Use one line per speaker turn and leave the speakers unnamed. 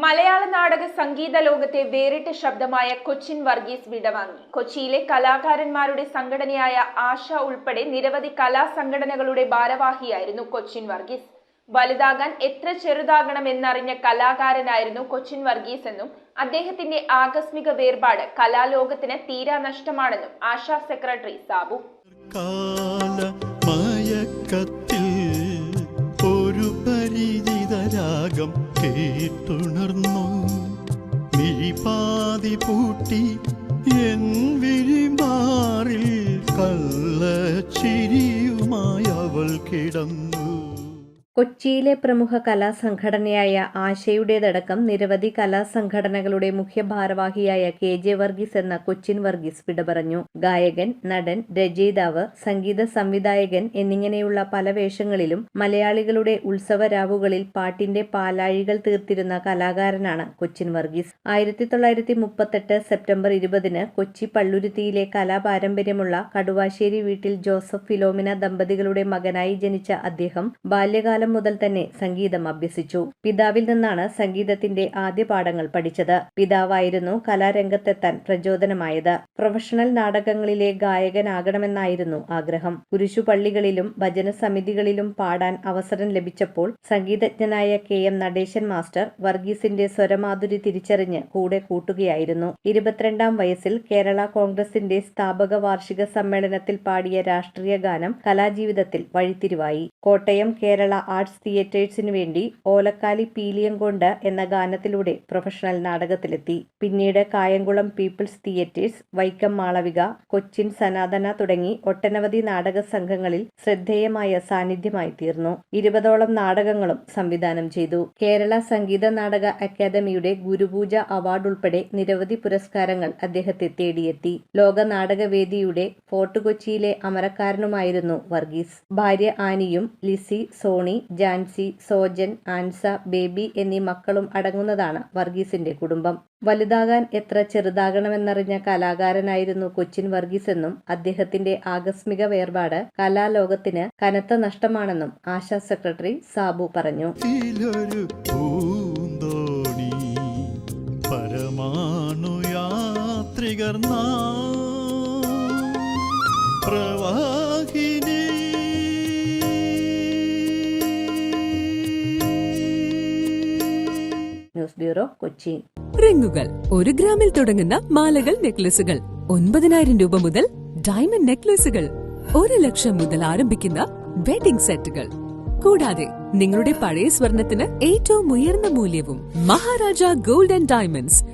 മലയാള നാടക സംഗീത ലോകത്തെ വേറിട്ട ശബ്ദമായ കൊച്ചിൻ വർഗീസ് വിടവാങ്ങി. കൊച്ചിയിലെ കലാകാരന്മാരുടെ സംഘടനയായ ആശ ഉൾപ്പെടെ നിരവധി കലാസംഘടനകളുടെ ഭാരവാഹിയായിരുന്നു കൊച്ചിൻ വർഗീസ്. വലുതാകാൻ എത്ര ചെറുതാകണമെന്നറിഞ്ഞ കലാകാരനായിരുന്നു കൊച്ചിൻ വർഗീസ് എന്നും അദ്ദേഹത്തിന്റെ ആകസ്മിക വേർപാട് കലാലോകത്തിന് തീരാ നഷ്ടമാണെന്നും ആശ സെക്രട്ടറി സാബു.
ഒരു പരിചിതരാഗം കേട്ടുണർന്നു, നീ പാതി പൂട്ടി എൻ വിഴിമാറിൽ കള്ളച്ചിരിയുമായി അവൾ കിടന്നു.
കൊച്ചിയിലെ പ്രമുഖ കലാസംഘടനയായ ആശയുടേതടക്കം നിരവധി കലാസംഘടനകളുടെ മുഖ്യ ഭാരവാഹിയായ KJ വർഗീസ് എന്ന കൊച്ചിൻ വർഗീസ് വിട പറഞ്ഞു. ഗായകൻ, നടൻ, രചയിതാവ്, സംഗീത സംവിധായകൻ എന്നിങ്ങനെയുള്ള പല വേഷങ്ങളിലും മലയാളികളുടെ ഉത്സവരാവുകളിൽ പാട്ടിന്റെ പാലാഴികൾ തീർത്തിരുന്ന കലാകാരനാണ് കൊച്ചിൻ വർഗീസ്. 1938 സെപ്റ്റംബർ 20 കൊച്ചി പള്ളുരുത്തിയിലെ കലാപാരമ്പര്യമുള്ള കടുവാശ്ശേരി വീട്ടിൽ ജോസഫ് ഫിലോമിന ദമ്പതികളുടെ മകനായി ജനിച്ച അദ്ദേഹം ബാല്യകാലം മുതൽ തന്നെ സംഗീതം അഭ്യസിച്ചു. പിതാവിൽ നിന്നാണ് സംഗീതത്തിന്റെ ആദ്യ പാഠങ്ങൾ പഠിച്ചത്. പിതാവായിരുന്നു കലാരംഗത്തെത്താൻ പ്രചോദനമായത്. പ്രൊഫഷണൽ നാടകങ്ങളിലെ ഗായകനാകണമെന്നായിരുന്നു ആഗ്രഹം. കുരിശുപള്ളികളിലും ഭജന സമിതികളിലും പാടാൻ അവസരം ലഭിച്ചപ്പോൾ സംഗീതജ്ഞനായ KM നടേശൻ മാസ്റ്റർ വർഗീസിന്റെ സ്വരമാധുരി തിരിച്ചറിഞ്ഞ് കൂടെ കൂട്ടുകയായിരുന്നു. 22-ാം വയസ്സിൽ കേരള കോൺഗ്രസിന്റെ സ്ഥാപക വാർഷിക സമ്മേളനത്തിൽ പാടിയ രാഷ്ട്രീയ ഗാനം കലാജീവിതത്തിൽ വഴിത്തിരിവായി. കോട്ടയം കേരള ആർട്സ് തിയേറ്റേഴ്സിനു വേണ്ടി ഓലക്കാലി പീലിയംകൊണ്ട് എന്ന ഗാനത്തിലൂടെ പ്രൊഫഷണൽ നാടകത്തിലെത്തി. പിന്നീട് കായംകുളം പീപ്പിൾസ് തിയേറ്റേഴ്സ്, വൈക്കം മാളവിക, കൊച്ചിൻ സനാതന തുടങ്ങി ഒട്ടനവധി നാടക സംഘങ്ങളിൽ ശ്രദ്ധേയമായ സാന്നിധ്യമായി തീർന്നു. 20ഓളം നാടകങ്ങളും സംവിധാനം ചെയ്തു. കേരള സംഗീത നാടക അക്കാദമിയുടെ ഗുരുപൂജ അവാർഡ് ഉൾപ്പെടെ നിരവധി പുരസ്കാരങ്ങൾ അദ്ദേഹത്തെ തേടിയെത്തി. ലോക നാടകവേദിയുടെ ഫോർട്ട് കൊച്ചിയിലെ അമരക്കാരനുമായിരുന്നു വർഗീസ്. ഭാര്യ ആനിയും ലിസി, സോണി, ജാൻസി, സോജൻ, ആൻസ, ബേബി എന്നീ മക്കളും അടങ്ങുന്നതാണ് വർഗീസിന്റെ കുടുംബം. വലുതാകാൻ എത്ര ചെറുതാകണമെന്നറിഞ്ഞ കലാകാരനായിരുന്നു കൊച്ചിൻ വർഗീസ് എന്നും അദ്ദേഹത്തിന്റെ ആകസ്മിക വേർപാട് കലാലോകത്തിന് കനത്ത നഷ്ടമാണെന്നും ആശാ സെക്രട്ടറി സാബു പറഞ്ഞു. News bureau, Kochi.
റിങ്ങുകൾ 1 ഗ്രാമിൽ തുടങ്ങുന്ന മാലകൾ, നെക്ലസുകൾ 9,000 രൂപ മുതൽ ഡയമണ്ട് നെക്ലസുകൾ 1 ലക്ഷം മുതൽ ആരംഭിക്കുന്ന വെഡിംഗ് സെറ്റുകൾ. കൂടാതെ നിങ്ങളുടെ പഴയ സ്വർണത്തിന് ഏറ്റവും ഉയർന്ന മൂല്യവും. Maharaja gold and diamonds,